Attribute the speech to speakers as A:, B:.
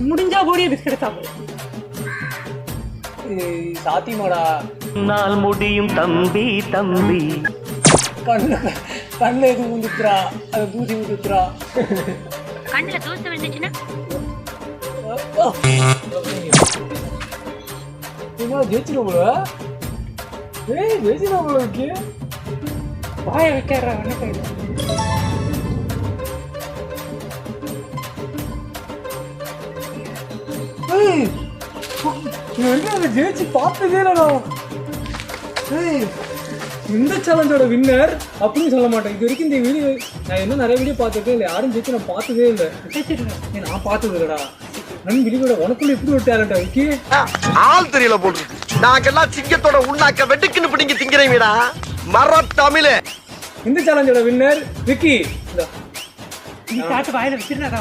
A: முடிஞ்சா போடிய பிஸ்கட் சாப்பிடு.
B: சாத்தியமாடா.
C: நாள் முடியும் தம்பி தம்பி.
B: கண்ணுல எது ஊந்துத்துறா, அது தூசி ஊத்துறா.
D: கண்ணுல தூசி விழுந்துச்சுன்னா
B: ஜெயிச்சிடும் போல. ஜெயிச்சிடும் போல இருக்கு.
A: வாய வைக்கிறா என்ன கையில.
B: ஜெயிச்சு பார்த்ததே இல்லடா. இந்த சேலஞ்சோட வின்னர் அப்படின்னு சொல்ல மாட்டேன். இது வரைக்கும் இந்த வீடியோ நான் இன்னும் நிறைய வீடியோ பார்த்துருக்கேன். இல்லை யாரும் ஜெயிச்சு நான் பார்த்ததே இல்லை. நான் பார்த்தது இல்லடா. நன் விழியோட உனக்குள்ள எப்படி ஒரு டேலண்டா இருக்கு.
E: ஆள் தெரியல போட்டு நாங்கெல்லாம் சிங்கத்தோட உண்ணாக்க வெட்டுக்குன்னு பிடிங்க திங்கிறீங்கடா மர தமிழ்.
B: இந்த சேலஞ்சோட வின்னர் விக்கி.
A: நீ காட்டு வாயில வச்சிருந்தா